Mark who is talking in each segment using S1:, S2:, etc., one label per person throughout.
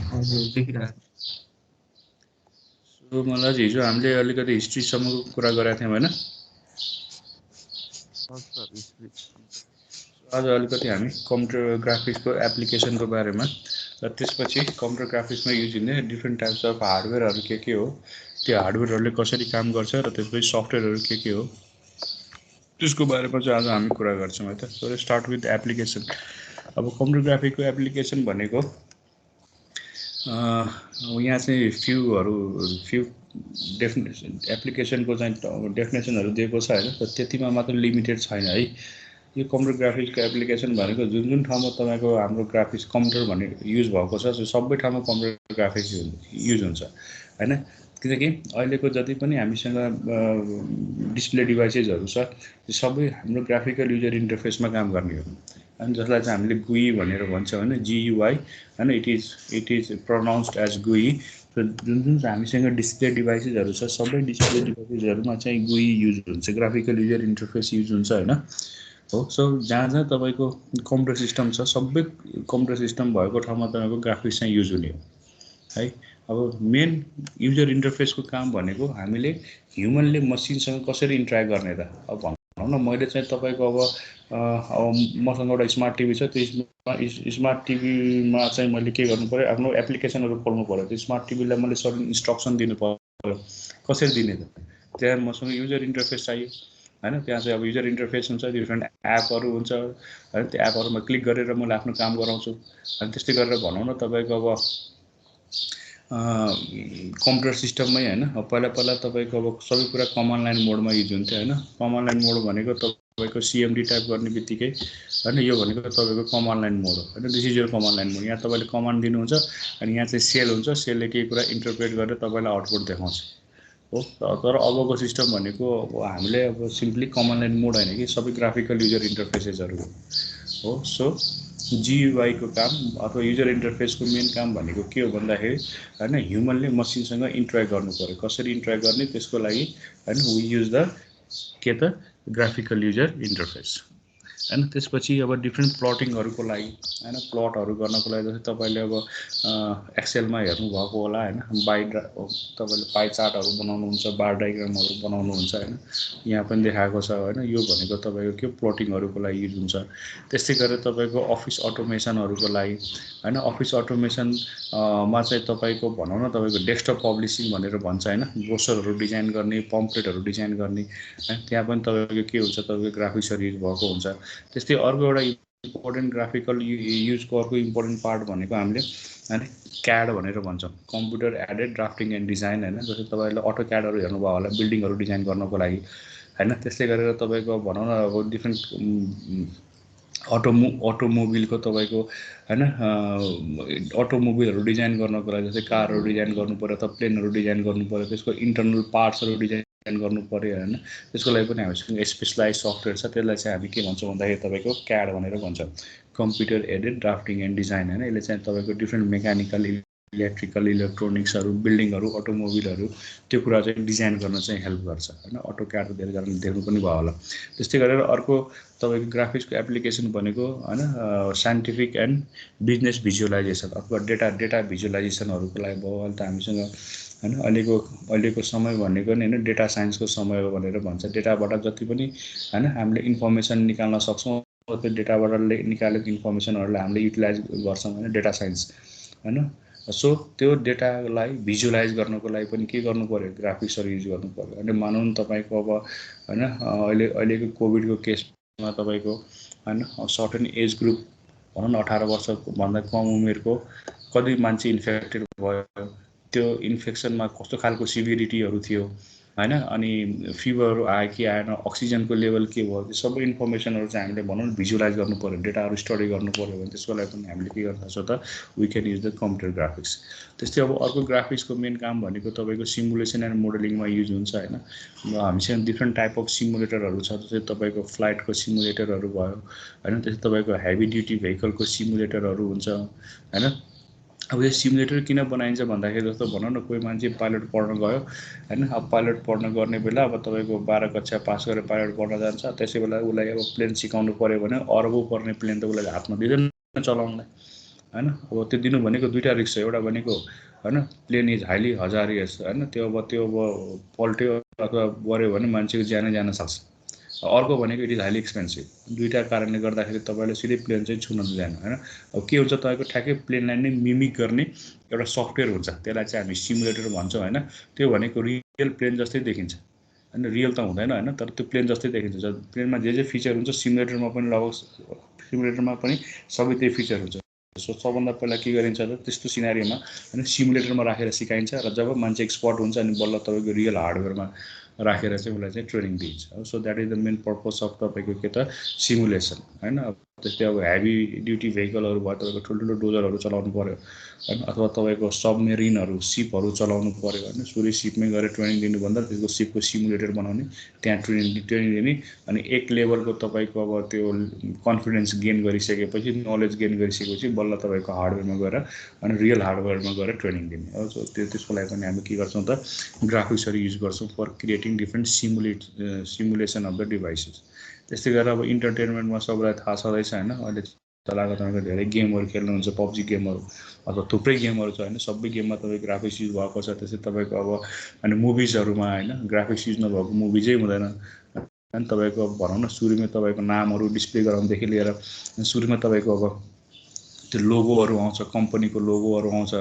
S1: हजुर देखिरहेको सो मलाई हिजो हामीले अलिकति हिस्ट्रीसम्मको कुरा गरेका थियौँ होइन
S2: सर हिस्ट्री
S1: आज अलिकति हामी कम्प्युटर ग्राफिक्सको एप्लिकेसनको बारेमा र त्यसपछि कम्प्युटर ग्राफिक्समा युज हुने डिफ्रेन्ट टाइप्स अफ हार्डवेयरहरू के हो त्यो हार्डवेयरहरूले कसरी काम गर्छ र त्यसपछि सफ्टवेयरहरू के हो त्यसको बारेमा चाहिँ आज हामी कुरा गर्छौँ है त। So start with application. अब कम्प्युटर ग्राफिक्सको एप्लिकेसन भनेको यहाँ चाहिँ फ्यु डेफिनेसन एप्लिकेसनको चाहिँ डेफिनेसनहरू दिएको छ होइन, तर त्यतिमा मात्र लिमिटेड छैन है। यो कम्प्युटर ग्राफिक्सको एप्लिकेसन भनेको जुन जुन ठाउँमा तपाईँको हाम्रो ग्राफिक्स कम्प्युटर भन्ने युज भएको छ सबै ठाउँमा कम्प्युटर ग्राफिक्स युज हुन्छ होइन। किनकि अहिलेको जति पनि हामीसँग डिस्प्ले डिभाइसेसहरू छ त्यो सबै हाम्रो ग्राफिकल युजर इन्टरफेसमा काम गर्ने हो अनि जसलाई चाहिँ हामीले गुई भनेर भन्छौँ होइन, GUI होइन। इट इज प्रोनाउन्स्ड एज गुई। जुन जुन हामीसँग डिस्प्ले डिभाइसेसहरू छ सबै डिस्प्ले डिभाइसेसहरूमा चाहिँ गुई युज हुन्छ, ग्राफिकल युजर इन्टरफेस युज हुन्छ होइन हो। सो जहाँ जहाँ तपाईँको कम्प्युटर सिस्टम छ सबै कम्प्युटर सिस्टम भएको ठाउँमा तपाईँको ग्राफिक्स चाहिँ युज हुने हो है। अब मेन युजर इन्टरफेसको काम भनेको हामीले ह्युमनले मसिनसँग कसरी इन्ट्रेक्ट गर्ने त। अब भनौँ न मैले चाहिँ तपाईँको अब मसँग एउटा स्मार्ट टिभी छ, त्यो स्मार्ट टिभीमा चाहिँ मैले के गर्नु पऱ्यो, आफ्नो एप्लिकेसनहरू खोल्नु पऱ्यो। त्यो स्मार्ट टिभीलाई मैले सर्टेन इन्स्ट्रक्सन दिनु पऱ्यो, कसरी दिने त। त्यहाँ मसँग युजर इन्टरफेस चाहियो होइन। त्यहाँ चाहिँ अब युजर इन्टरफेस हुन्छ, डिफ्रेन्ट एपहरू हुन्छ होइन। त्यो एपहरूमा क्लिक गरेर मैले आफ्नो काम गराउँछु अनि त्यस्तै गरेर भनौँ न तपाईँको अब कम्प्युटर सिस्टममै होइन। पहिला तपाईँको अब सबै कुरा कमान्ड लाइन मोडमा युज हुन्थ्यो होइन। कमान्ड लाइन मोड भनेको तपाईँको CMD टाइप गर्ने बित्तिकै होइन, यो भनेको तपाईँको कमान्ड लाइन मोड हो होइन। This is your command line mode. यहाँ तपाईँले कमान्ड दिनुहुन्छ अनि यहाँ चाहिँ सेल हुन्छ, सेलले केही कुरा इन्टरप्रेट गरेर तपाईँलाई आउटपुट देखाउँछ हो। तर अबको सिस्टम भनेको अब हामीले अब सिम्पली कमान्ड लाइन मोड होइन कि सबै ग्राफिकल युजर इन्टरफेसेसहरू हो। सो GUI को काम अथवा युजर इन्टरफेसको मेन काम भनेको के हो भन्दाखेरि होइन, ह्युमनले मसिनसँग इन्ट्रेक्ट गर्नु पऱ्यो। कसरी इन्ट्रेक्ट गर्ने त्यसको लागि होइन वी युज द के त ग्राफिकल युजर इन्टरफेस होइन। त्यसपछि अब डिफ्रेन्ट प्लटिङहरूको लागि होइन, प्लटहरू गर्नको लागि जस्तै तपाईँले अब एक्सेलमा हेर्नुभएको होला होइन, तपाईँले पाई चार्टहरू बनाउनुहुन्छ, बार डायग्रामहरू बनाउनुहुन्छ होइन, यहाँ पनि देखाएको छ होइन। यो भनेको तपाईँको के प्लटिङहरूको लागि युज हुन्छ। त्यस्तै गरेर तपाईँको अफिस अटोमेसनहरूको लागि होइन, अफिस अटोमेसनमा चाहिँ तपाईँको भनौँ न तपाईँको डेस्कटप पब्लिसिङ भनेर भन्छ होइन, ब्रोसरहरू डिजाइन गर्ने, पम्पलेटहरू डिजाइन गर्ने होइन। त्यहाँ पनि तपाईँको के हुन्छ, तपाईँको ग्राफिक्सहरू युज भएको हुन्छ। त्यस्तै अर्को एउटा इम्पोर्टेन्ट ग्राफिकल युजको अर्को इम्पोर्टेन्ट पार्ट भनेको हामीले होइन क्याड भनेर भन्छौँ, computer added drafting and design होइन। जस्तै तपाईँले अटो क्याडहरू हेर्नुभयो होला बिल्डिङहरू डिजाइन गर्नको लागि होइन। त्यस्तै गरेर तपाईँको भनौँ न अब डिफ्रेन्ट अटोमोबिलको तपाईँको होइन अटोमोबिलहरू डिजाइन गर्नको लागि जस्तै कारहरू डिजाइन गर्नु पऱ्यो अथवा प्लेनहरू डिजाइन गर्नु पऱ्यो, त्यसको इन्टरनल पार्ट्सहरू डिजाइन गर्नु पऱ्यो होइन। त्यसको लागि पनि हामीसँग स्पेसलाइज सफ्टवेयर छ, त्यसलाई चाहिँ हामी के भन्छौँ भन्दाखेरि तपाईँको क्याड भनेर भन्छौँ, computer added drafting and design होइन। यसले चाहिँ तपाईँको डिफ्रेन्ट मेकानिकल, इलेक्ट्रिकल, इलेक्ट्रोनिक्सहरू, बिल्डिङहरू, अटोमोबिलहरू त्यो कुरा चाहिँ डिजाइन गर्न चाहिँ हेल्प गर्छ होइन। अटो क्याड धेरैजनाले देख्नु पनि भयो होला। त्यस्तै गरेर अर्को तपाईँको ग्राफिक्सको एप्लिकेसन भनेको होइन साइन्टिफिक एन्ड बिजनेस भिजुअलाइजेसन अथवा डेटा भिजुअलाइजेसनहरूको लागि भयो। अहिले त हामीसँग होइन अहिलेको समय भनेको नि होइन डेटा साइन्सको समय हो भनेर भन्छ। डेटाबाट जति पनि होइन हामीले इन्फर्मेसन निकाल्न सक्छौँ, त्यो डेटाबाट निकालेको इन्फर्मेसनहरूलाई हामीले युटिलाइज गर्छौँ होइन, डेटा साइन्स होइन। सो त्यो डेटालाई भिजुअलाइज गर्नको लागि पनि के गर्नु पऱ्यो, ग्राफिक्सहरू युज गर्नु पऱ्यो। अनि मानौँ न तपाईँको अब होइन अहिलेको कोभिडको केसमा तपाईँको होइन सर्टेन एज ग्रुप भनौँ न 18 वर्षभन्दा कम उमेरको कति मान्छे इन्फेक्टेड भयो, त्यो इन्फेक्सनमा कस्तो खालको सिभिरिटीहरू थियो होइन, अनि फिभरहरू आयो कि आएन, अक्सिजनको लेभल के भयो, त्यो सबै इन्फर्मेसनहरू चाहिँ हामीले भनौँ न भिजुअलाइज गर्नु पऱ्यो, डेटाहरू स्टडी गर्नु पऱ्यो भने त्यसको लागि पनि हामीले के गर्न सक्छौँ त we can use the computer graphics. त्यस्तै अब अर्को ग्राफिक्सको मेन काम भनेको तपाईँको सिमुलेसन एन्ड मोडलिङमा युज हुन्छ होइन। हामीसँग डिफ्रेन्ट टाइप अफ सिमुलेटरहरू छ, जस्तै तपाईँको फ्लाइटको सिमुलेटरहरू भयो होइन, त्यस्तै तपाईँको हेभी ड्युटी भेहिकलको सिमुलेटरहरू हुन्छ होइन। अब यो सिमुलेटर किन बनाइन्छ भन्दाखेरि जस्तो भनौँ न कोही मान्छे पाइलट पढ्न गयो होइन, अब पाइलट पढ्न गर्ने बेला अब तपाईँको 12 कक्षा पास गरेर पाइलट पढ्न जान्छ, त्यसै बेला उसलाई अब प्लेन सिकाउनु पऱ्यो भने अरबौँ पर्ने प्लेन त उसलाई हातमा दिँदैन चलाउनलाई हैन। अब त्यो दिनु भनेको दुईटा रिस्क छ, एउटा भनेको हैन प्लेन इज हाइली हजारियस हैन, त्यो अब पल्ट्यो अथवा बढ्यो भने मान्छेको ज्यानै जान सक्छ। अर्को भनेको इट इज हाइली एक्सपेन्सिभ। दुईटा कारणले गर्दाखेरि तपाईँले सिधै प्लेन चाहिँ छुन दिँदैन हैन। अब के हुन्छ, तपाईँको ठ्याक्कै प्लेनलाई नै मिमिक गर्ने एउटा सफ्टवेयर हुन्छ, त्यसलाई चाहिँ हामी सिमुलेटर भन्छौँ हैन। त्यो भनेको रियल प्लेन जस्तै देखिन्छ हैन, रियल त हुँदैन हैन, तर त्यो प्लेन जस्तै देखिन्छ। प्लेनमा जे फिचर हुन्छ सिमुलेटरमा पनि लगभग सिमुलेटरमा पनि सबै त्यही फिचर हुन्छ। सो सबभन्दा पहिला के गरिन्छ त, त्यस्तो सिनारीमा हैन सिमुलेटरमा राखेर सिकाइन्छ, र जब मान्छे एक्सपर्ट हुन्छ अनि बल्ल तपाईँको रियल हार्डवेयरमा राखेर चाहिँ उसलाई चाहिँ ट्रेनिङ दिइन्छ। So that is the main purpose of तपाईँको के त सिमुलेसन हैन। अब त्यस्तै अब हेभी ड्युटी भेहिकलहरू भयो, तपाईँको ठुल्ठुलो डोजरहरू चलाउनु पऱ्यो हैन, अथवा तपाईँको सबमेरिनहरू सिपहरू चलाउनु पऱ्यो होइन, सुरु सिपमै गएर ट्रेनिङ दिनुभन्दा त्यसको सिपको सिमुलेटर बनाउने, त्यहाँ ट्रेनिङ दिने, अनि एक लेभलको तपाईँको अब त्यो कन्फिडेन्स गेन गरिसकेपछि, नलेज गेन गरिसकेपछि बल्ल तपाईँको हार्डवेयरमा गएर अनि रियल हार्डवेयरमा गएर ट्रेनिङ दिने हो। सो त्यसको लागि पनि हामी के गर्छौँ त, ग्राफिक्सहरू युज गर्छौँ for creating different simulation of the devices. त्यस्तै गरेर अब इन्टरटेनमेन्टमा सबैलाई थाहा छँदैछ होइन, अहिले चलाएको तपाईँको धेरै गेमहरू खेल्नुहुन्छ, पब्जी गेमहरू अथवा थुप्रै गेमहरू छ होइन, सबै गेममा तपाईँको ग्राफिक्स युज भएको छ। त्यस्तै तपाईँको अब अनि मुभिजहरूमा होइन ग्राफिक्स युज नभएको मुभिजै हुँदैन। अनि तपाईँको अब भनौँ न सुरुमै तपाईँको नामहरू डिस्प्ले गराउनुदेखि लिएर सुरुमा तपाईँको अब त्यो लोगोहरू आउँछ, कम्पनीको लोगोहरू आउँछ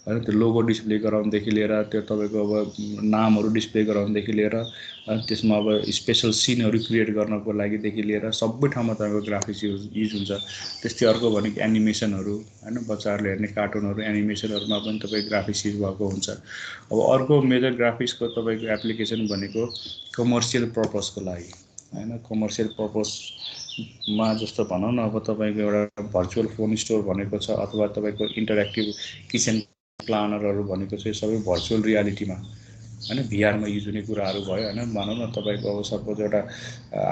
S1: होइन, त्यो लोगो डिस्प्ले गराउनुदेखि लिएर त्यो तपाईँको अब नामहरू डिस्प्ले गराउनुदेखि लिएर त्यसमा अब स्पेसल सिनहरू क्रिएट गर्नको लागिदेखि लिएर सबै ठाउँमा तपाईँको ग्राफिक्स युज हुन्छ। त्यस्तै अर्को भनेको एनिमेसनहरू होइन, बच्चाहरूले हेर्ने कार्टुनहरू एनिमेसनहरूमा पनि तपाईँको ग्राफिक्स युज भएको हुन्छ। अब अर्को मेजर ग्राफिक्सको तपाईँको एप्लिकेसन भनेको कमर्सियल पर्पजको लागि होइन, कमर्सियल पर्पजमा जस्तो भनौँ न, अब तपाईँको एउटा भर्चुअल फोन स्टोर भनेको छ, अथवा तपाईँको इन्टरेक्टिभ किचन प्लानरहरू भनेको चाहिँ सबै भर्चुअल रियालिटीमा होइन भिआरमा युज हुने कुराहरू भयो होइन। भनौँ न तपाईँको अब सपोज एउटा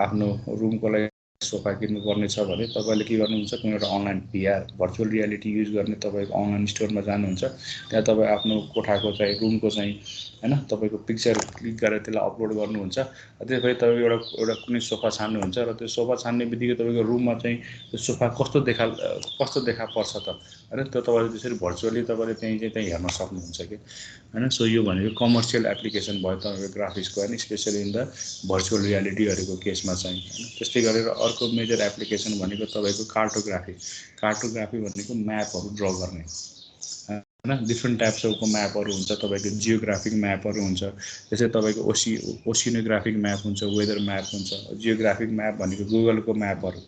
S1: आफ्नो रुमको लागि सोफा किन्नुपर्ने छ भने तपाईँले के गर्नुहुन्छ, कुनै एउटा अनलाइन भिआर भर्चुअल रियालिटी युज गर्ने तपाईँको अनलाइन स्टोरमा जानुहुन्छ, त्यहाँ तपाईँ आफ्नो कोठाको चाहिँ रुमको चाहिँ होइन तपाईँको पिक्चर क्लिक गरेर त्यसलाई अपलोड गर्नुहुन्छ। त्यसपछि तपाईँको एउटा कुनै सोफा छान्नुहुन्छ, र त्यो सोफा छान्ने बित्तिकै तपाईँको रुममा चाहिँ त्यो सोफा कस्तो देखा पर्छ त होइन, त्यो तपाईँले त्यसरी भर्चुअली तपाईँले त्यहीँ हेर्न सक्नुहुन्छ कि होइन। सो यो भनेको कमर्सियल एप्लिकेसन भयो तपाईँको ग्राफिक्सको होइन, स्पेसली इन द भर्चुअल रियालिटीहरूको केसमा चाहिँ होइन। त्यस्तै गरेर अर्को मेजर एप्लिकेसन भनेको तपाईँको कार्टोग्राफी भनेको म्यापहरू ड्र गर्ने होइन, डिफ्रेन्ट टाइप्सको म्यापहरू हुन्छ, तपाईँको जियोग्राफिक म्यापहरू हुन्छ। त्यसै तपाईँको ओसिनोग्राफिक म्याप हुन्छ, वेदर म्याप हुन्छ। जियोग्राफिक म्याप भनेको गुगलको म्यापहरू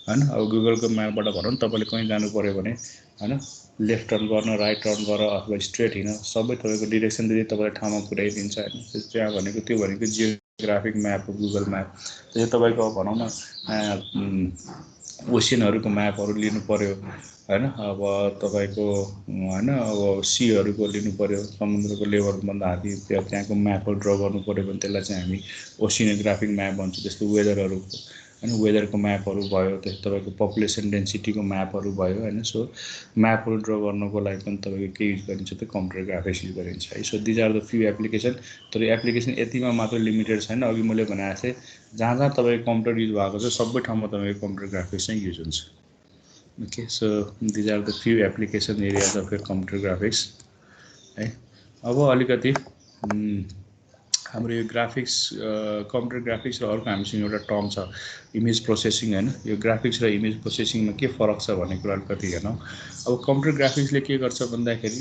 S1: होइन। अब गुगलको म्यापबाट भनौँ न तपाईँले कहीँ जानु पऱ्यो भने होइन, लेफ्ट टर्न गर्न, राइट टर्न गर अथवा स्ट्रेट हिँड, सबै तपाईँको डिरेक्सन दिँदै तपाईँलाई ठाउँमा पुर्याइदिन्छ होइन। त्यहाँ भनेको त्यो भनेको जियोग्राफिक म्याप हो, गुगल म्याप। त्यसै तपाईँको अब भनौँ न ओसियनहरूको म्यापहरू लिनु पऱ्यो होइन, अब तपाईँको होइन अब सीहरूको लिनु पऱ्यो, समुद्रको लेभलभन्दा हाती त्यहाँको म्यापहरू ड्र गर्नु पऱ्यो भने त्यसलाई चाहिँ हामी ओसिनोग्राफिक म्याप भन्छौँ। त्यस्तो वेदरहरू होइन, वेदरको म्यापहरू भयो, त्यस्तो तपाईँको पपुलेसन डेन्सिटीको म्यापहरू भयो होइन। सो म्यापहरू ड्र गर्नको लागि पनि तपाईँको के युज गरिन्छ त, कम्प्युटर ग्राफिक्स युज गरिन्छ है। So these are the few application. तर एप्लिकेसन यतिमा मात्र लिमिटेड छैन, अघि मैले भनेको थिएँ जहाँ जहाँ तपाईँको कम्प्युटर युज भएको छ सबै ठाउँमा तपाईँको कम्प्युटर ग्राफिक्स चाहिँ युज हुन्छ। Okay, so these are the few application areas of your computer graphics है। अब अलिकति हाम्रो यो ग्राफिक्स कम्प्युटर ग्राफिक्स र अर्को हामीसँग एउटा टर्म छ इमेज प्रोसेसिङ होइन। यो ग्राफिक्स र इमेज प्रोसेसिङमा के फरक छ भन्ने कुरा अलिकति हेर्नु। अब कम्प्युटर ग्राफिक्सले के गर्छ भन्दाखेरि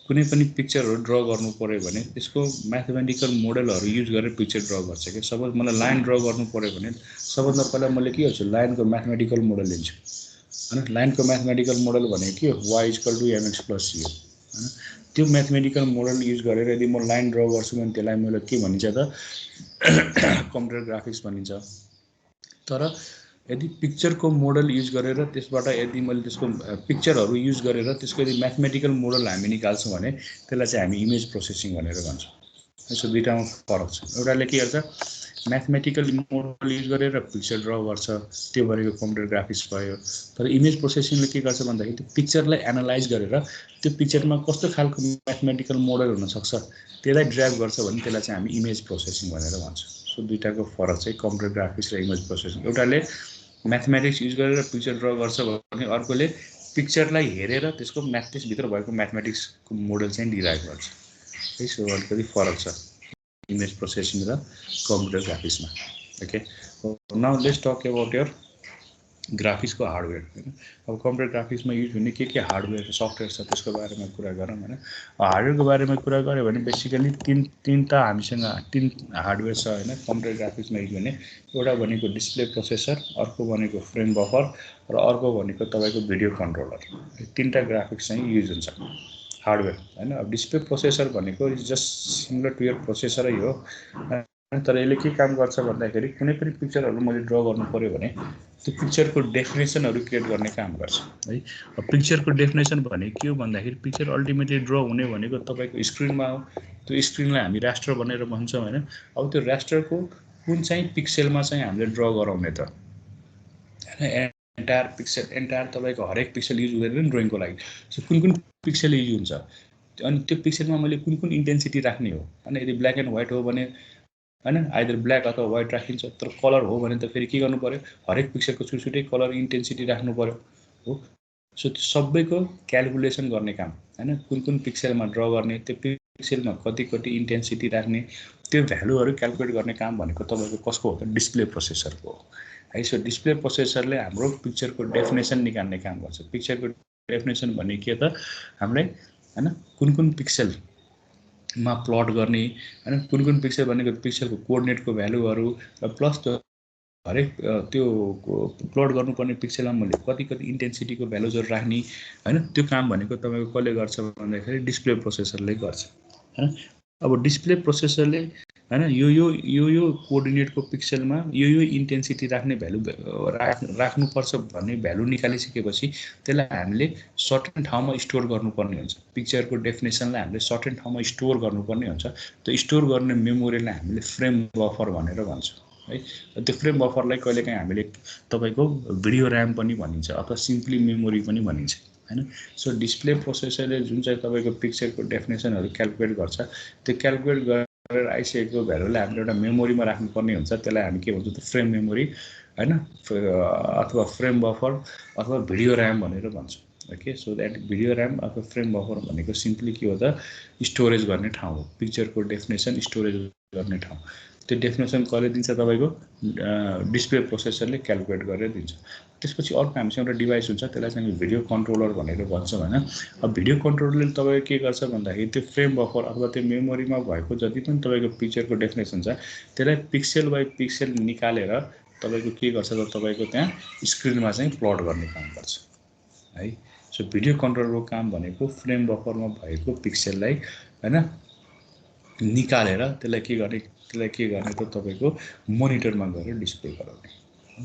S1: कुनै पनि पिक्चरहरू ड्र गर्नु पऱ्यो भने त्यसको म्याथमेटिकल मोडलहरू युज गरेर पिक्चर ड्र गर्छ कि। सपोज मलाई लाइन ड्र गर्नु पऱ्यो भने सबभन्दा पहिला मैले के गर्छु, लाइनको म्याथमेटिकल मोडल लिन्छु होइन। लाइनको म्याथमेटिकल मोडल भनेको के हो, y = mx + c हो होइन। त्यो म्याथमेटिकल मोडल युज गरेर यदि म लाइन ड्र गर्छु भने त्यसलाई मैले के भनिन्छ त, कम्प्युटर ग्राफिक्स भनिन्छ। तर यदि पिक्चरको मोडल युज गरेर त्यसबाट यदि मैले त्यसको पिक्चरहरू युज गरेर त्यसको यदि म्याथमेटिकल मोडल हामी निकाल्छौँ भने त्यसलाई चाहिँ हामी इमेज प्रोसेसिङ भनेर भन्छौँ। यसो दुईवटामा फरक छ। एउटाले के गर्छ, म्याथमेटिकल मोडल युज गरेर पिक्चर ड्र गर्छ, त्यो भनेको कम्प्युटर ग्राफिक्स भयो। तर इमेज प्रोसेसिङले के गर्छ भन्दाखेरि त्यो पिक्चरलाई एनालाइज गरेर त्यो पिक्चरमा कस्तो खालको म्याथमेटिकल मोडल हुनसक्छ त्यसलाई ड्राइभ गर्छ भने त्यसलाई चाहिँ हामी इमेज प्रोसेसिङ भनेर भन्छौँ। सो दुईटाको फरक चाहिँ कम्प्युटर ग्राफिक्स र इमेज प्रोसेसिङ। एउटाले म्याथमेटिक्स युज गरेर पिक्चर ड्र गर्छ भने अर्कोले पिक्चरलाई हेरेर त्यसको त्यसभित्र भएको म्याथमेटिक्सको मोडल चाहिँ डिराइभ गर्छ है। सो अलिकति फरक छ इमेज प्रोसेसिङ र कम्प्युटर ग्राफिक्समा। Okay, now let's talk about your ग्राफिक्सको हार्डवेयर हैन। अब कम्प्युटर ग्राफिक्समा युज हुने के हार्डवेयर सफ्टवेयर छ त्यसको बारेमा कुरा गरौँ हैन। हार्डवेयरको बारेमा कुरा गऱ्यो भने बेसिकली तीनटा हामीसँग तीन हार्डवेयर छ हैन कम्प्युटर ग्राफिक्समा युज हुने। एउटा भनेको डिस्प्ले प्रोसेसर, अर्को भनेको फ्रेम बफर र अर्को भनेको तपाईको भिडियो कन्ट्रोलर। तीनटा ग्राफिक्स चाहिँ युज हुन्छ हार्डवेयर हैन। अब डिस्प्ले प्रोसेसर भनेको is just similar to your प्रोसेसरै हो, तर यसले के काम गर्छ भन्दाखेरि कुनै पनि पिक्चरहरु मैले ड्रा गर्नु पर्यो भने त्यो पिक्चरको डेफिनेसनहरु क्रिएट गर्ने काम गर्छ है। अब पिक्चरको डेफिनेसन भने के हो भन्दाखेरि पिक्चर अल्टिमेटली ड्रा हुने भनेको तपाईको स्क्रिनमा हो। त्यो स्क्रिनलाई हामी रास्टर भनेर भन्छौँ हैन। अब त्यो रास्टरको कुन चाहिँ पिक्सलमा चाहिँ हामीले ड्रा गराउने त हैन। एन्टायर पिक्सल एन्टायर तपाईको हरेक पिक्सल युज हुँदैन ड्रइङको लागि। सो कुन पिक्सल युज हुन्छ अनि त्यो पिक्सलमा मैले कुन इन्टेन्सिटी राख्ने हो हैन। यदि ब्ल्याक एन्ड व्हाइट हो भने हैन आइदर ब्ल्याक अथवा व्हाइट राखिन्छ। तर कलर हो भने त फेरि के गर्नु पर्यो, हरेक पिक्सलको छुटछुटै कलर इन्टेन्सिटी राख्नु पर्यो हो। सो त्यो सबैको क्याल्कुलेसन गर्ने काम हैन। कुन पिक्सलमा ड्रा गर्ने, त्यो पिक्सलमा कति इन्टेन्सिटी राख्ने, त्यो भ्यालुहरु क्याल्कुलेट गर्ने काम भनेको तपाईको कसको हो त डिस्प्ले प्रोसेसरको हो है। सो डिस्प्ले प्रोसेसरले हाम्रो पिक्चरको डेफिनेसन निकाल्ने काम गर्छ। पिक्चरको डेफिनेसन भने के त हामीले हैन कुन पिक्सल मा प्लट गर्ने हैन। कुन पिक्सल भनेको पिक्सलको कोअर्डिनेटको भ्यालुहरु प्लस त्यो हरेक त्यो प्लट गर्नुपर्ने पिक्सलमा मैले कति इन्टेन्सिटीको भ्यालुजहरु राख्ने हैन। त्यो काम भनेको तपाईको कसले गर्छ भन्दाखेरि डिस्प्ले प्रोसेसरले गर्छ हैन। अब डिस्प्ले प्रोसेसरले हैन यो कोअर्डिनेटको पिक्सलमा यो इन्टेन्सिटी राख्ने भ्यालु राख्नुपर्छ भन्ने भ्यालु निकालिसकेपछि त्यसलाई हामीले सर्टेन ठाउँमा स्टोर गर्नुपर्ने हुन्छ। पिक्चरको डेफिनेसनलाई हामीले सर्टेन ठाउँमा स्टोर गर्नुपर्ने हुन्छ। त्यो स्टोर गर्ने मेमोरीलाई हामीले फ्रेम बफर भनेर भन्छौँ है। त्यो फ्रेम बफरलाई कहिलेकाहीँ हामीले तपाईको भिडियो र्याम पनि भनिन्छ अथवा सिम्पली मेमोरी पनि भनिन्छ हैन। सो डिस्प्ले प्रोसेसरले जुन चाहिँ तपाईको पिक्चरको डेफिनेसनहरु क्याल्कुलेट गर्छ, त्यो क्याल्कुलेट गरेर आइसकेको भ्यालुलाई हामीले एउटा मेमोरीमा राख्नुपर्ने हुन्छ। त्यसलाई हामी के भन्छौँ त फ्रेम मेमोरी हैन अथवा फ्रेम बफर अथवा भिडियो र्याम भनेर भन्छौँ। Okay, so that video RAM अथवा फ्रेम बफर भनेको सिम्पली के हो त स्टोरेज गर्ने ठाउँ हो। पिक्चरको डेफिनेसन स्टोरेज गर्ने ठाउँ। त्यो डेफिनेसन कसले दिन्छ तपाईको डिस्प्ले प्रोसेसरले क्याल्कुलेट गरेर दिन्छ। त्यसपछि अर्को हामीसँग एउटा डिभाइस हुन्छ त्यसलाई चाहिँ भिडियो कन्ट्रोलर भनेर भन्छौँ हैन। अब भिडियो कन्ट्रोलरले तपाईको के गर्छ भन्दाखेरि त्यो फ्रेम बफर अथवा त्यो मेमोरीमा भएको जति पनि तपाईको पिक्चरको डेफिनेसन छ त्यसलाई पिक्सल बाइ पिक्सल निकालेर तपाईको के गर्छ त तपाईको त्यहाँ स्क्रिनमा चाहिँ प्लट गर्ने काम गर्छ है। सो भिडियो कन्ट्रोलरको काम भनेको फ्रेम बफरमा भएको पिक्सललाई हैन निकालेर त्यसलाई के गर्ने त तपाईको मोनिटरमा गएर डिस्प्ले गराउने।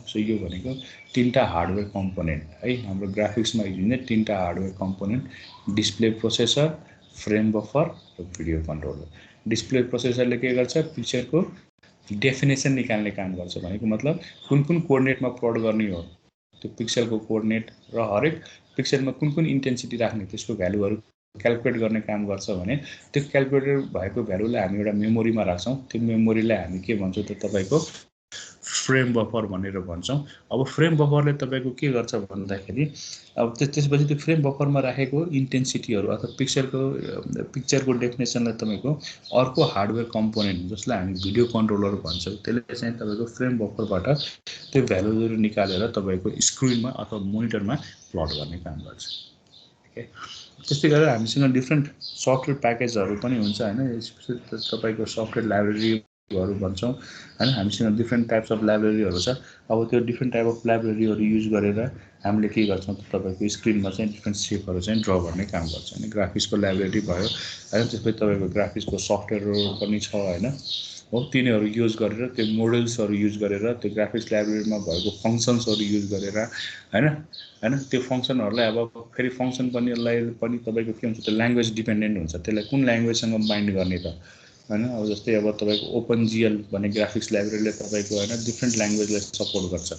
S1: सो यो भनेको तीनटा हार्डवेयर कम्पोनेन्ट है। हाम्रो ग्राफिक्समा युज हुने तीनटा hardware component display processor, frame buffer र भिडियो कन्ट्रोलर। डिस्प्ले प्रोसेसरले के गर्छ पिक्चरको डेफिनेसन निकाल्ने काम गर्छ भनेको मतलब कुन कोअर्डिनेटमा प्लट गर्ने हो त्यो पिक्सलको कोअर्डिनेट र हरेक पिक्सलमा कुन इन्टेन्सिटी राख्ने त्यसको भ्यालुहरु क्याल्कुलेट गर्ने काम गर्छ भने त्यो क्याल्कुलेटर भएको भ्यालुलाई हामी एउटा मेमोरीमा राख्छौं। त्यो मेमोरीलाई हामी के भन्छौं त तपाईको फ्रेम बफर भनेर भन्छौं। अब फ्रेम बफरले तपाईको के गर्छ भन्दाखेरि अब त्यसपछि त्यो फ्रेम बफरमा राखेको इन्टेन्सिटीहरु अथवा पिक्चरको डेफिनेसनलाई तपाईको अर्को हार्डवेयर कम्पोनेन्ट जसलाई हामी भिडियो कन्ट्रोलर भन्छौं त्यसले चाहिँ तपाईको फ्रेम बफरबाट त्यो भ्यालुहरु निकालेर तपाईको स्क्रिनमा अथवा मोनिटरमा प्लट गर्ने काम गर्छ। ओके, त्यस्तै गरेर हामीसँग डिफरेन्ट सफ्टवेयर प्याकेजहरु पनि हुन्छ हैन। तपाईको सफ्टवेयर लाइब्रेरीहरु भन्छौं हैन। हामीसँग डिफरेन्ट टाइप्स अफ लाइब्रेरीहरु छ। अब त्यो डिफरेन्ट टाइप अफ लाइब्रेरीहरु युज गरेर हामीले के गर्छौं त तपाईको स्क्रिनमा चाहिँ डिफरेन्ट शेपहरु चाहिँ ड्रा गर्ने काम गर्छ हैन। ग्राफिक्सको लाइब्रेरी भयो हैन, त्यसपछि तपाईको ग्राफिक्सको सफ्टवेयरहरु पनि छ हैन। हो तिनीहरु युज गरेर त्यो मोडल्सहरु युज गरेर त्यो ग्राफिक्स लाइब्रेरीमा भएको फंक्सन्सहरु युज गरेर हैन त्यो फंक्सनहरुलाई अब फेरि फंक्सन पनि तपाईको के हुन्छ त ल्याङ्ग्वेज डिपेन्डेन्ट हुन्छ। त्यसलाई कुन ल्याङ्ग्वेजसँग बाइन्ड गर्ने त हैन। अब जस्तै अब तपाईको ओपनजीएल भन्ने ग्राफिक्स लाइब्रेरीले तपाईको हैन डिफरेन्ट ल्याङ्ग्वेजलाई सपोर्ट गर्छ।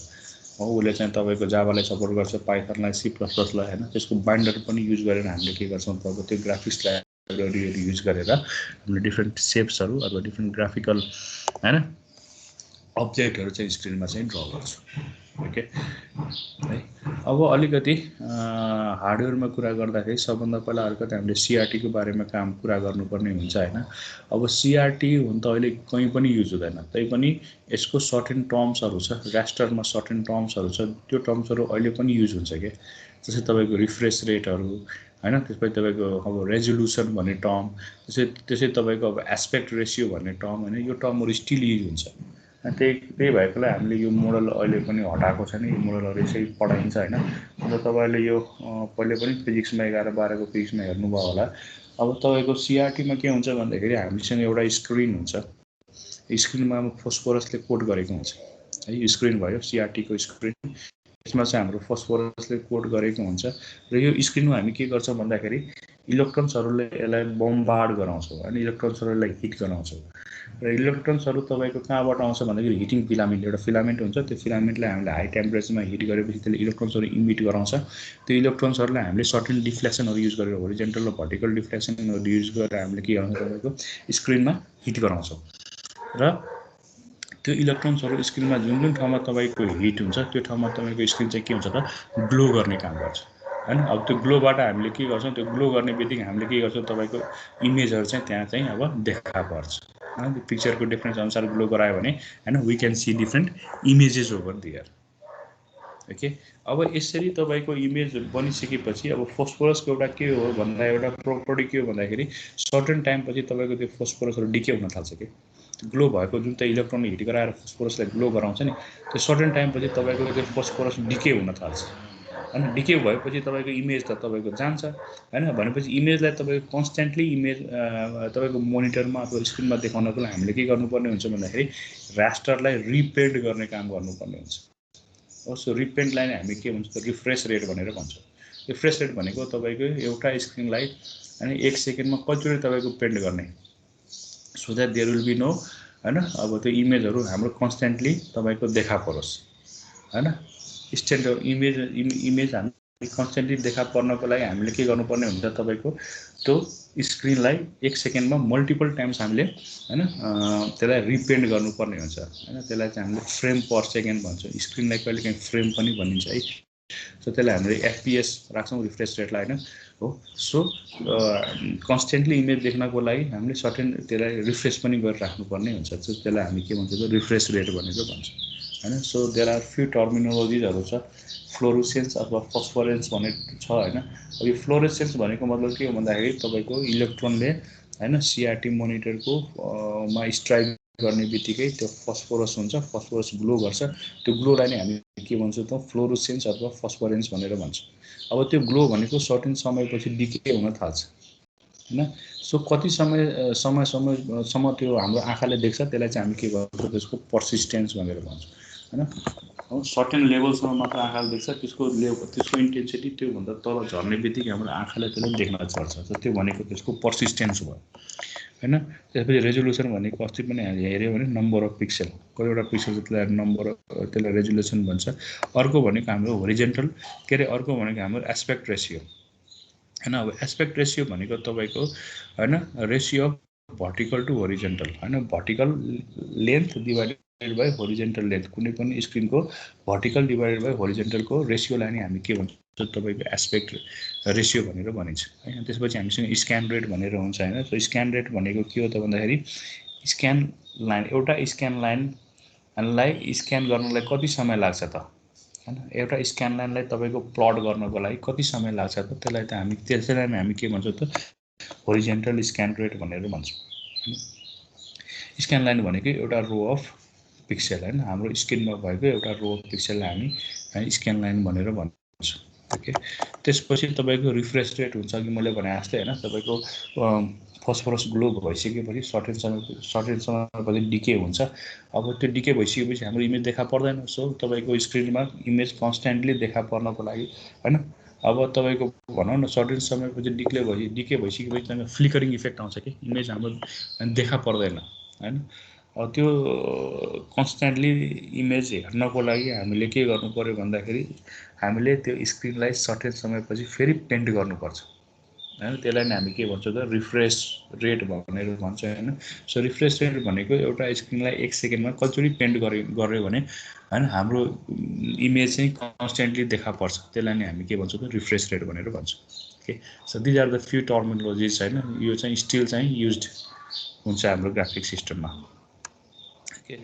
S1: हो उले चाहिँ तपाईको जावालाई सपोर्ट गर्छ, पाइथनलाई, सी प्लस प्लसलाई हैन। त्यसको बाइन्डर पनि युज गरेर हामीले के गर्छौं तपाईको त्यो ग्राफिक्स लाइब्रेरीहरु युज गरेर हामीले डिफरेन्ट शेप्सहरु अथवा डिफरेन्ट ग्राफिकल हैन अब्जेक्टहरु चाहिँ स्क्रिनमा चाहिँ ड्रा गर्छौं। ओके है। अब अलिकति हार्डवेयरमा कुरा गर्दाखेरि सबभन्दा पहिला अलिकति हामीले सिआरटीको बारेमा कुरा गर्नुपर्ने हुन्छ होइन। अब सिआरटी हुन त अहिले कहीँ पनि युज हुँदैन, तैपनि यसको सर्टेन टर्म्सहरू छ, रास्टरमा सर्टेन टर्म्सहरू छ, त्यो टर्म्सहरू अहिले पनि युज हुन्छ क्या। जस्तै तपाईँको रिफ्रेस रेटहरू होइन, त्यसपछि तपाईँको अब रेजोल्युसन भन्ने टर्म, त्यसै तपाईँको अब एस्पेक्ट रेसियो भन्ने टर्म होइन, यो टर्महरू स्टिल युज हुन्छ। त्यही भएकोलाई हामीले यो मोडल अहिले पनि हटाएको छैन, यो मोडलहरू यसै पढाइन्छ होइन। अन्त तपाईँले यो पहिले पनि फिजिक्समा 11-12को फिजिक्समा हेर्नुभयो होला। अब तपाईँको सिआरटीमा के हुन्छ भन्दाखेरि हामीसँग एउटा स्क्रिन हुन्छ, स्क्रिनमा फोस्फोरसले कोट गरेको हुन्छ है, यो स्क्रिन भयो सिआरटीको स्क्रिन। यसमा चाहिँ हाम्रो फोस्फोरसले कोट गरेको हुन्छ र यो स्क्रिनमा हामी के गर्छौँ भन्दाखेरि इलेक्ट्रोन्सहरूले यसलाई बम्बार्ड गराउँछौँ अनि इलेक्ट्रोन्सहरूलाई हिट गराउँछौँ। र इलेक्ट्रोन्सहरू तपाईँको कहाँबाट आउँछ भन्दाखेरि हिटिङ फिलामेन्ट, एउटा फिलामेन्ट हुन्छ, त्यो फिलामेन्टलाई हामीले हाई टेम्परेचरमा हिट गरेपछि त्यसले इलेक्ट्रोन्सहरू इमिट गराउँछ। त्यो इलेक्ट्रोन्सहरूलाई हामीले सर्टेन डिफ्लेक्सनहरू युज गरेर, होरिजेन्टल र भर्टिकल डिफ्लेक्सनहरू युज गरेर हामीले के गर्छौँ तपाईँको स्क्रिनमा हिट गराउँछौँ। र त्यो इलेक्ट्रोन्सहरू स्क्रिनमा जुन जुन ठाउँमा तपाईँको हिट हुन्छ त्यो ठाउँमा तपाईँको स्क्रिन चाहिँ के हुन्छ त ग्लो गर्ने काम गर्छ हैन। अब त्यो ग्लोबाट हामीले के गर्छौँ, त्यो ग्लो गर्ने बित्तिकै हामीले के गर्छौँ तपाईँको इमेजहरू चाहिँ त्यहाँ चाहिँ अब देखा पर्छ हैन। त्यो पिक्चरको डिफरेन्स अनुसार ग्लो गरायो भने हैन we can see different images over there. Okay, अब यसरी तपाईँको इमेज बनिसकेपछि अब फोस्फोरसको एउटा के हो भन्दा एउटा प्रोपर्टी के हो भन्दाखेरि सर्टेन टाइमपछि तपाईँको त्यो फोस्फोरसहरू डिके हुन थाल्छ कि ग्लो भएको जुन चाहिँ इलेक्ट्रोनले हिट गराएर फोस्फोरसलाई ग्लो गराउँछ नि, त्यो सर्टेन टाइमपछि तपाईँको त्यो फोस्फोरस डिके हुन थाल्छ हैन। डिके भएपछि तपाईँको इमेज त तपाईँको जान्छ हैन। भनेपछि इमेजलाई तपाईँको कन्स्ट्यान्टली इमेज तपाईँको मोनिटरमा अथवा स्क्रिनमा देखाउनको लागि हामीले के गर्नुपर्ने हुन्छ भन्दाखेरि रास्टरलाई रिपेन्ट गर्ने काम गर्नुपर्ने हुन्छ। सो रिपेन्टलाई नै हामी के भन्छ त रिफ्रेस रेट भनेर भन्छौँ। रिफ्रेस रेट भनेको तपाईँको एउटा स्क्रिनलाई हैन 1 सेकेन्डमा कतिचोटि तपाईँको पेन्ट गर्ने, so that there will be no हैन। अब त्यो इमेजहरू हाम्रो कन्स्ट्यान्टली तपाईँको देखा परोस् हैन। स्ट्यान्डर्ड इमेज हामी कन्स्ट्यान्टली देखा पर्नको लागि हामीले के गर्नुपर्ने हुन्छ तपाईँको त्यो स्क्रिनलाई 1 सेकेन्डमा मल्टिपल टाइम्स हामीले हैन त्यसलाई रिपेन्ट गर्नुपर्ने हुन्छ हैन। त्यसलाई चाहिँ हामीले फ्रेम पर सेकेन्ड भन्छौँ, स्क्रिनलाई कहिलेकाहीँ फ्रेम पनि भनिन्छ है। सो त्यसलाई हामीले एफपिएस राख्छौँ रिफ्रेस रेटलाई हैन हो। सो कन्स्ट्यान्टली इमेज देख्नको लागि हामीले सर्टेन त्यसलाई रिफ्रेस पनि गरेर राख्नुपर्ने हुन्छ। सो त्यसलाई हामी के भन्छौँ त रिफ्रेस रेट भनेर भन्छौँ हैन। सो देयर आर फ्यु टर्मिनोलोजिजहरू छ, फ्लोरोसेन्स अथवा फस्फोरेन्स भन्ने छ हैन। अब यो फ्लोरोसेन्स भनेको मतलब के हो भन्दाखेरि तपाईँको इलेक्ट्रोनले हैन सिआरटी मोनिटरको मा स्ट्राइक गर्ने बित्तिकै त्यो फस्फोरस हुन्छ, फस्फोरस ग्लो गर्छ। त्यो ग्लोलाई नै हामी के भन्छौँ त फ्लोरोसेन्स अथवा फस्फोरेन्स भनेर भन्छौँ। अब त्यो ग्लो भनेको सर्टेन समयपछि डिके हुन थाल्छ हैन। सो कति समयसम्म त्यो हाम्रो आँखाले देख्छ, त्यसलाई चाहिँ हामी के भन्छौँ त्यसको पर्सिस्टेन्स भनेर भन्छौँ हैन। सर्टेन लेभलसम्म मात्र आँखाले देख्छ, त्यसको इन्टेन्सिटी त्योभन्दा तल झर्ने बित्तिकै हाम्रो आँखाले त्यसलाई देख्न छोड्छ। त्यो भनेको त्यसको पर्सिस्टेन्स भयो हैन। त्यसपछि रेजोल्युसन भनेको अस्ति पनि हामीले हेऱ्यौँ भने नम्बर अफ पिक्सल, कतिवटा पिक्सल त्यसलाई नम्बर त्यसलाई रेजोल्युसन भन्छ। अर्को भनेको हाम्रो होरिजेन्टल के अरे, अर्को भनेको हाम्रो एस्पेक्ट रेसियो हैन। अब एस्पेक्ट रेसियो भनेको तपाईँको हैन ratio of vertical to horizontal हैन, vertical length divided by horizontal length. कुनै पनि स्क्रिनको भर्टिकल डिभाइडेड बाई होरिजेन्टलको रेसियोलाई नै हामी के भन्छौँ तपाईँको एस्पेक्ट रेसियो भनेर भनिन्छ हैन। त्यसपछि हामीसँग स्क्यान रेट भनेर हुन्छ हैन। सो स्क्यान रेट भनेको के हो त भन्दाखेरि स्क्यान लाइन, एउटा स्क्यान लाइनलाई स्क्यान गर्नलाई कति समय लाग्छ त हैन। एउटा स्क्यान लाइनलाई तपाईँको प्लट गर्नको लागि कति समय लाग्छ त, त्यसलाई हामी के भन्छौँ त होरिजेन्टल स्क्यान रेट भनेर भन्छौँ। स्क्यान लाइन भनेको एउटा रो अफ पिक्सेल हैन, हाम्रो स्क्रिनमा भएको एउटा रो अफ पिक्सेललाई हामी स्क्यान लाइन भनेर भन्छौँ। ओके, त्यसपछि तपाईँको रिफ्रेस रेट हुन्छ कि मैले भने जस्तै हैन। तपाईँको फस्फोरस ग्लो भइसकेपछि सर्टेन समयपछि डिके हुन्छ। अब त्यो डिके भइसकेपछि हाम्रो इमेज देखा पर्दैन। सो तपाईँको स्क्रिनमा इमेज कन्स्ट्यान्टली देखा पर्नको लागि हैन, अब तपाईँको भनौँ न सर्टेन समयपछि डिके भइसकेपछि तपाईँ फ्लिकरिङ इफेक्ट आउँछ कि इमेज हाम्रो देखा पर्दैन हैन। त्यो कन्स्ट्यान्टली इमेज हेर्नको लागि हामीले के गर्नु पर्यो भन्दाखेरि हामीले त्यो स्क्रिनलाई सर्टेन समयपछि फेरि पेन्ट गर्नुपर्छ हैन त्यसलाई नै हामी के भन्छौँ त रिफ्रेश रेट भनेर भन्छ हैन सो रिफ्रेश रेट भनेको एउटा स्क्रिनलाई 1 सेकेन्डमा कतिचोटि पेन्ट गर्यो भने हैन हाम्रो इमेज चाहिँ कन्स्टेन्टली देखा पर्छ त्यसलाई नै हामी के भन्छौँ त रिफ्रेश रेट भनेर भन्छौँ okay so these are the few terminologies हैन यो चाहिँ स्टिल चाहिँ युज्ड हुन्छ हाम्रो ग्राफिक सिस्टममा ओके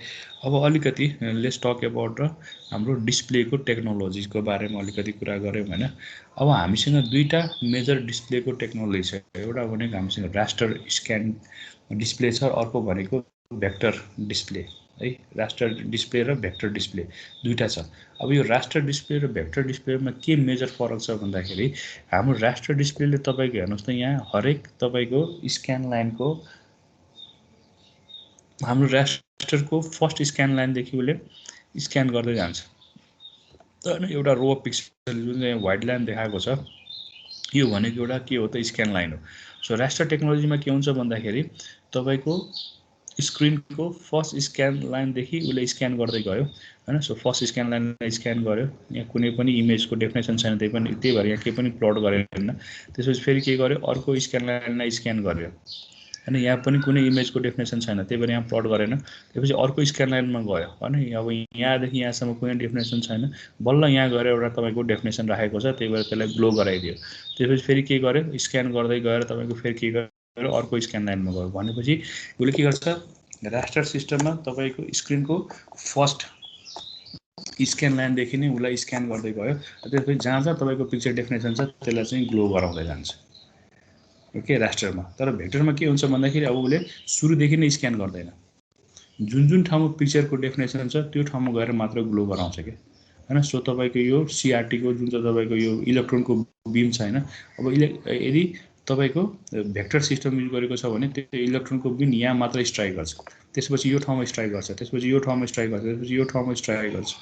S1: अब अलिकति लेट्स टक अबाउट र हाम्रो डिस्प्लेको टेक्नोलोजीको बारेमा अलिकति कुरा गऱ्यौँ हैन अब हामीसँग दुईटा मेजर डिस्प्लेको टेक्नोलोजी छ एउटा भनेको हामीसँग रास्टर स्क्यान डिस्प्ले छ अर्को भनेको भेक्टर डिस्प्ले है रास्टर डिस्प्ले र भेक्टर डिस्प्ले दुईटा छ अब यो रास्टर डिस्प्ले र भेक्टर डिस्प्लेमा के मेजर फरक छ भन्दाखेरि हाम्रो रास्टर डिस्प्लेले तपाईको हेर्नुस् त यहाँ हरेक तपाईको स्क्यान लाइनको हाम्रो रास्टरको फर्स्ट स्क्यान लाइनदेखि उसले स्क्यान गर्दै जान्छ हैन एउटा रो पिक्सल जुन चाहिँ व्हाइट लाइन देखाएको छ यो भनेको एउटा के हो त स्क्यान लाइन हो सो रास्टर टेक्नोलोजीमा के हुन्छ भन्दाखेरि तपाईको स्क्रिनको फर्स्ट स्क्यान लाइनदेखि उसले स्क्यान गर्दै गयो हैन सो फर्स्ट स्क्यान लाइनलाई स्क्यान गर्यो यहाँ कुनै पनि इमेजको डेफिनेसन छैन त्यही भएर यहाँ केही पनि प्लट गरेन त्यसपछि फेरि के गर्यो अर्को स्क्यान लाइनलाई स्क्यान गर्यो हैन यहाँ पनि कुनै इमेजको डेफिनेसन छैन त्यही भएर यहाँ प्लट गरेन त्यसपछि अर्को स्क्यान लाइनमा गयो हैन अब यहाँदेखि यहाँसम्म कुनै डेफिनेसन छैन बल्ल यहाँ गएर एउटा तपाईको डेफिनेसन राखेको छ त्यही भएर त्यसलाई ग्लो गराइदियो त्यसपछि फेरि के गर्यो स्क्यान गर्दै गएर तपाईको फेरि के गर्यो अर्को स्क्यान लाइनमा गयो भनेपछि उसले के गर्छ रास्टर सिस्टममा तपाईको स्क्रिनको फर्स्ट स्क्यान लाइनदेखि नै उसलाई स्क्यान गर्दै गयो त्यसपछि जहाँ जहाँ तपाईको पिक्चर डेफिनेसन छ त्यसलाई चाहिँ ग्लो गराउँदै जान्छ ओके रास्टरमा तर भेक्टरमा के हुन्छ भन्दाखेरि अब उसले सुरुदेखि नै स्क्यान गर्दैन जुन जुन ठाउँमा पिक्चरको डेफिनेसन छ त्यो ठाउँमा गएर मात्र ग्लो गराउँछ के हैन सो तपाईको यो सीआरटी को जुन चाहिँ तपाईको यो इलेक्ट्रोनको बीम छ हैन अब यदि तपाईको भेक्टर सिस्टम युज गरेको छ भने त्यो इलेक्ट्रोनको बीम यहाँ मात्र स्ट्राइक गर्छ त्यसपछि यो ठाउँमा स्ट्राइक गर्छ त्यसपछि यो ठाउँमा स्ट्राइक गर्छ त्यसपछि यो ठाउँमा स्ट्राइक गर्छ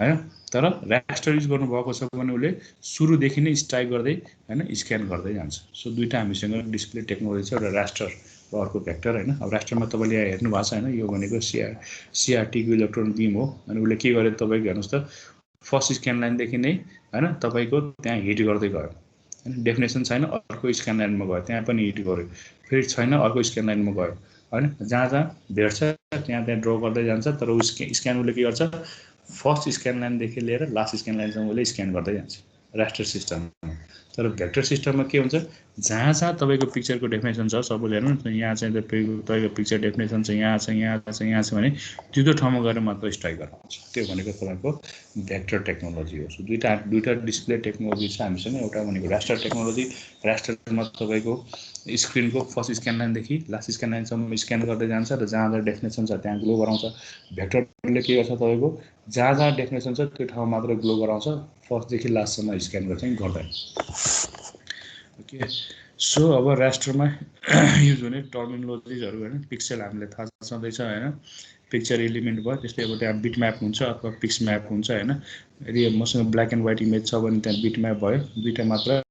S1: हैन तर रास्टर युज गर्नु भएको छ भने उसले सुरुदेखि नै स्ट्राइक गर्दै हैन स्क्यान गर्दै जान्छ सो दुईटा हामीसँग डिस्प्ले टेक्नोलोजी छ एउटा रास्टर र अर्को भेक्टर हैन अब रास्टरमा तपाईले यहाँ हेर्नु भएको छ हैन यो भनेको सीआरटी को इलेक्ट्रोन बीम हो अनि उसले के गर्यो तपाईको हेर्नुस् त फर्स्ट स्क्यान लाइनदेखि नै हैन तपाईको त्यहाँ हिट गर्दै गयो हैन डेफिनेसन छैन अर्को स्क्यान लाइनमा गयो त्यहाँ पनि हिट गर्यो फेरि छैन अर्को स्क्यान लाइनमा गयो हैन जहाँ जहाँ भेट्छ त्यहाँ ड्र गर्दै जान्छ तर उसको स्क्यान उसले के गर्छ फर्स्ट स्क्यान लाइनदेखि लिएर लास्ट स्क्यान लाइनसम्म उसले स्क्यान गर्दै जान्छ रास्टर सिस्टममा तर भेक्टर सिस्टममा के हुन्छ जहाँ जहाँ तपाईको पिक्चरको डेफिनेसन छ सबैले हेर्नु यहाँ चाहिँ तपाईको पिक्चर डेफिनेसन छ यहाँ छ यहाँ छ यहाँ छ भने त्यो ठाउँमा गएर मात्र स्ट्राइक गराउँछ त्यो भनेको तपाईको भेक्टर टेक्नोलोजी हो सो दुईटा डिस्प्ले टेक्नोलोजी छ हामीसँग एउटा भनेको रास्टर टेक्नोलोजी रास्टरमा तपाईको स्क्रिनको फर्स्ट स्क्यान लाइनदेखि लास्ट स्क्यान लाइनसम्म स्क्यान गर्दै जान्छ र जहाँ जहाँ डेफिनेसन छ त्यहाँ ग्लो गराउँछ भेक्टरले के गर्छ तपाईको जहाँ जहाँ डेफिनेसन छ त्यो ठाउँमा मात्र ग्लो गराउँछ फर्स्टदेखि लास्टसम्म स्क्यान चाहिँ गर्दैन ओके सो अब रास्टरमा युज हुने टर्मिनोलोजिजहरू हैन पिक्सेल हामीले थाहा छँदैछ हैन पिक्चर एलिमेन्ट भयो त्यसले अब त्यहाँ बिट म्याप हुन्छ अथवा पिक्स म्याप हुन्छ हैन यदि मसँग ब्ल्याक एन्ड व्हाइट इमेज छ भने त्यहाँ बिट म्याप भयो दुईटा मात्र